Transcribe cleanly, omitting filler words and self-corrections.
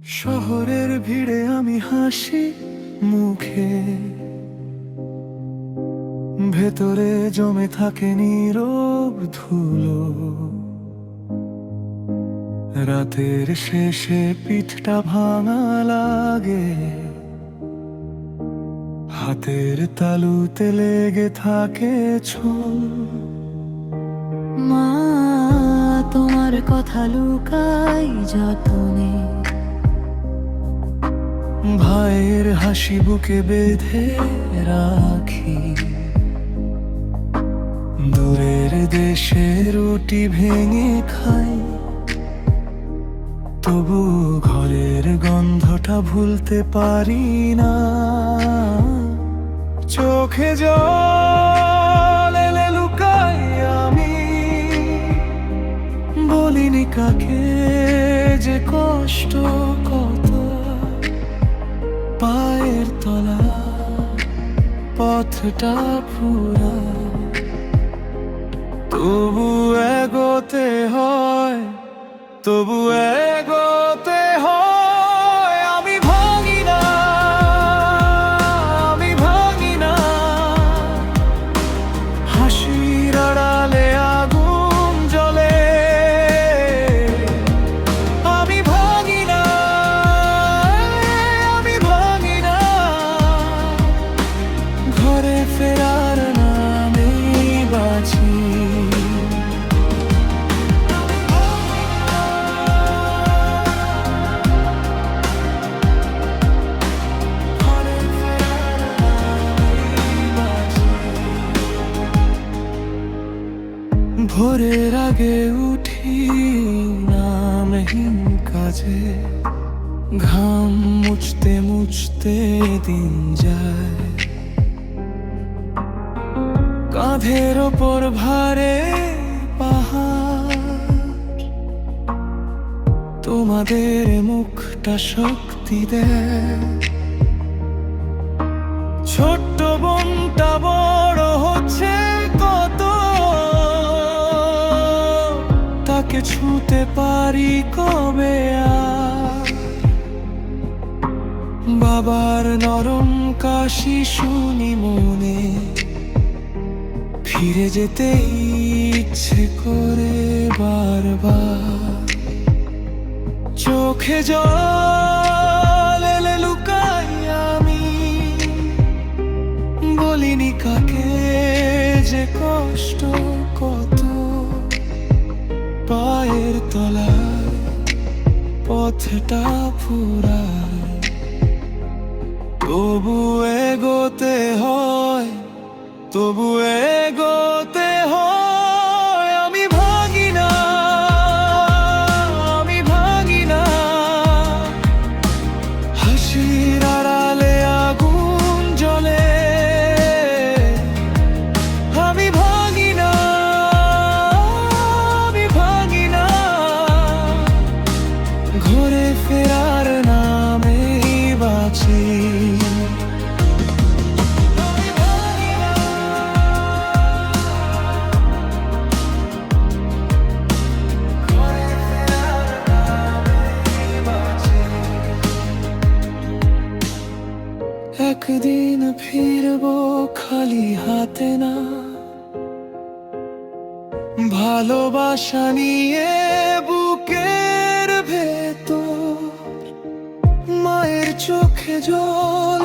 শহরের ভিড়ে আমি হাসি মুখে, ভেতরে জমে থাকে নীরব ধুলো। রাতের শেষে পিঠটা ভাঙা লাগে, হাতের তালুতে লেগে থাকে ছোল। মা, তোমার কথা লুকাই যতনে, ভাইয়ের হাসি বুকে বেঁধে রাখি। দূরের দেশে রুটি ভেঙে খাই, তবু ঘরের গন্ধটা ভুলতে পারি না। চোখে জল এলে লুকাই আমি, বলিনি কাকে যে কষ্ট কত। পায়ের তলা পথটা পুরা, তবু এগোতে হয়, তবু এগোতে হয়। আমি ভাঙি না, আমি ভাঙি না। হাসির আড়ালে আগুন জ্বলে। আমি ভাঙি না, আমি ভাঙি না। ঘরে ফেরার নামেই বাঁচি। ভোরের আগে উঠি নামহীন কাজে, ঘাম মুছতে মুছতে দিন যায়। কাঁধের ওপর ভারে পাহাড়, তোমাদের মুখটা শক্তি দেয়। ছোট্ট বোনটা বড় হচ্ছে কত, তাকে ছুঁতে পারি কবে আর। বাবার নরম কাশি শুনি মনে, ফিরে যেতে ইচ্ছে করে বারবার। চোখে জল এলে লুকাই আমি, বলিনি কাকে যে কষ্ট কত। পায়ের তলায় পথটা ফুরায়, তবু এগোতে হয়, তবু এগোতে হয়। আমি ভাঙি না, আমি ভাঙি না। হাসির আড়ালে আগুন জ্বলে। আমি ভাঙি না, আমি ভাঙি না। ঘরে ফেরার নামেই বাঁচি। একদিন ফিরবো খালি হাতে না, ভালোবাসা নিয়ে বুকের ভেতর। মায়ের চোখে জল